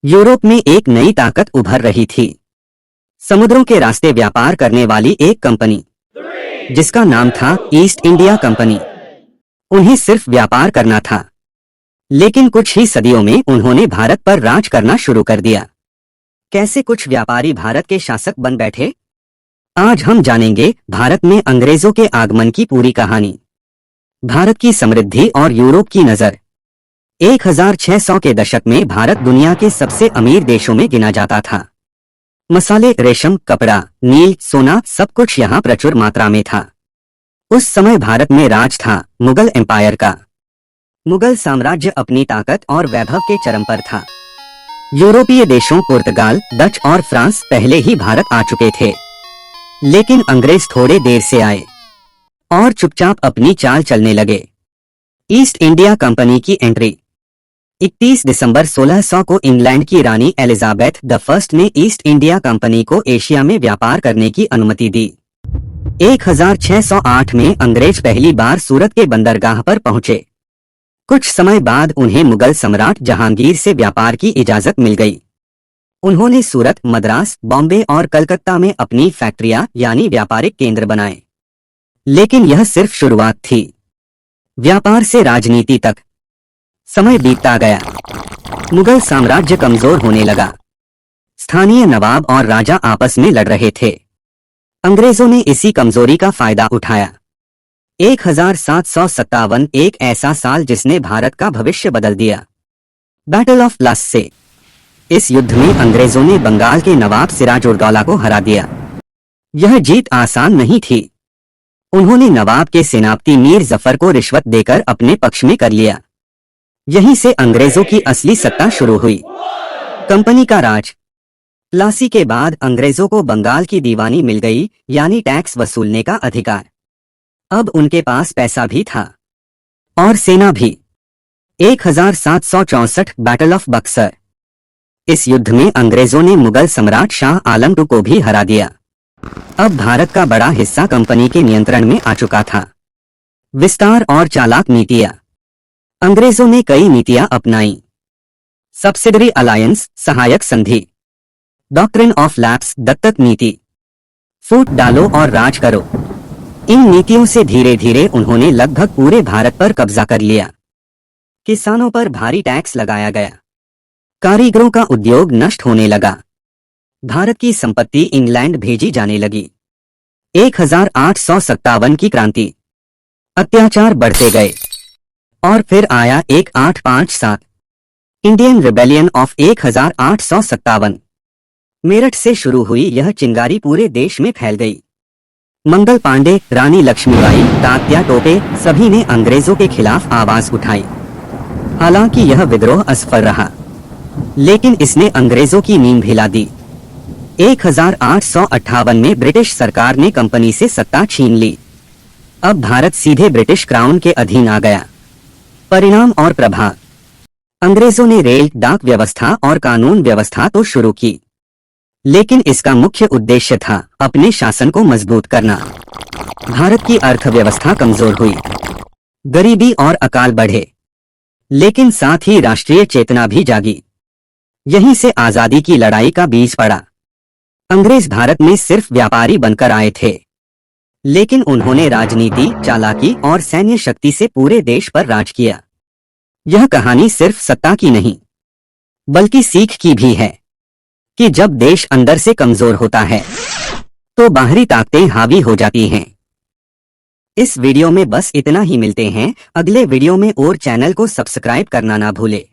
Europe में एक नई ताकत उभर रही थी। समुद्रों के रास्ते व्यापार करने वाली एक कंपनी जिसका नाम था ईस्ट इंडिया कंपनी। उन्हें सिर्फ व्यापार करना था, लेकिन कुछ ही सदियों में उन्होंने भारत पर राज करना शुरू कर दिया। कैसे कुछ व्यापारी भारत के शासक बन बैठे, आज हम जानेंगे भारत में अंग्रेजों के आगमन की पूरी कहानी, भारत की समृद्धि और यूरोप की नजर। 1600 के दशक में भारत दुनिया के सबसे अमीर देशों में गिना जाता था। मसाले, रेशम, कपड़ा, नील, सोना, सब कुछ यहाँ प्रचुर मात्रा में था। उस समय भारत में राज था मुगल एम्पायर का। मुगल साम्राज्य अपनी ताकत और वैभव के चरम पर था। यूरोपीय देशों पुर्तगाल, डच और फ्रांस पहले ही भारत आ चुके थे, लेकिन अंग्रेज थोड़े देर से आए और चुपचाप अपनी चाल चलने लगे। ईस्ट इंडिया कंपनी की एंट्री 31 दिसंबर 1600 को इंग्लैंड की रानी एलिजाबेथ द फर्स्ट ने ईस्ट इंडिया कंपनी को एशिया में व्यापार करने की अनुमति दी। 1608 में अंग्रेज पहली बार सूरत के बंदरगाह पर पहुंचे। कुछ समय बाद उन्हें मुगल सम्राट जहांगीर से व्यापार की इजाजत मिल गई। उन्होंने सूरत, मद्रास, बॉम्बे और कलकत्ता में अपनी फैक्ट्रियां यानी व्यापारिक केंद्र बनाए। लेकिन यह सिर्फ शुरुआत थी। व्यापार से राजनीति तक समय बीतता गया। मुगल साम्राज्य कमजोर होने लगा। स्थानीय नवाब और राजा आपस में लड़ रहे थे। अंग्रेजों ने इसी कमजोरी का फायदा उठाया। 1757 एक ऐसा साल जिसने भारत का भविष्य बदल दिया। बैटल ऑफ प्लासी से इस युद्ध में अंग्रेजों ने बंगाल के नवाब सिराजुद्दौला को हरा दिया। यह जीत आसान नहीं थी। उन्होंने नवाब के सेनापति मीर जफर को रिश्वत देकर अपने पक्ष में कर लिया। यहीं से अंग्रेजों की असली सत्ता शुरू हुई। कंपनी का राज। प्लासी के बाद अंग्रेजों को बंगाल की दीवानी मिल गई, यानी टैक्स वसूलने का अधिकार। अब उनके पास पैसा भी था और सेना भी। 1764 बैटल ऑफ बक्सर। इस युद्ध में अंग्रेजों ने मुगल सम्राट शाह आलम II को भी हरा दिया। अब भारत का बड़ा हिस्सा कंपनी के नियंत्रण में आ चुका था। विस्तार और चालाक नीतियां। अंग्रेजों ने कई नीतियां अपनाई। सब्सिडरी अलायंस, सहायक संधि, डॉक्ट्रिन ऑफ लैप्स, दत्तक नीति, फूट डालो और राज करो। इन नीतियों से धीरे धीरे उन्होंने लगभग पूरे भारत पर कब्जा कर लिया। किसानों पर भारी टैक्स लगाया गया। कारीगरों का उद्योग नष्ट होने लगा। भारत की संपत्ति इंग्लैंड भेजी जाने लगी। 1857 की क्रांति। अत्याचार बढ़ते गए और फिर आया 1857 इंडियन रिबेलियन ऑफ 1857। मेरठ से शुरू हुई यह चिंगारी पूरे देश में फैल गई। मंगल पांडे, रानी लक्ष्मीबाई, तात्या टोपे सभी ने अंग्रेजों के खिलाफ आवाज उठाई। हालांकि यह विद्रोह असफल रहा, लेकिन इसने अंग्रेजों की नींद हिला दी। 1858 में ब्रिटिश सरकार ने कंपनी से सत्ता छीन ली। अब भारत सीधे ब्रिटिश क्राउन के अधीन आ गया। परिणाम और प्रभाव। अंग्रेजों ने रेल, डाक व्यवस्था और कानून व्यवस्था तो शुरू की, लेकिन इसका मुख्य उद्देश्य था अपने शासन को मजबूत करना। भारत की अर्थव्यवस्था कमजोर हुई, गरीबी और अकाल बढ़े, लेकिन साथ ही राष्ट्रीय चेतना भी जागी। यहीं से आजादी की लड़ाई का बीज पड़ा। अंग्रेज भारत में सिर्फ व्यापारी बनकर आए थे, लेकिन उन्होंने राजनीति, चालाकी और सैन्य शक्ति से पूरे देश पर राज किया। यह कहानी सिर्फ सत्ता की नहीं, बल्कि सीख की भी है कि जब देश अंदर से कमजोर होता है तो बाहरी ताकतें हावी हो जाती हैं। इस वीडियो में बस इतना ही। मिलते हैं अगले वीडियो में और चैनल को सब्सक्राइब करना ना भूले।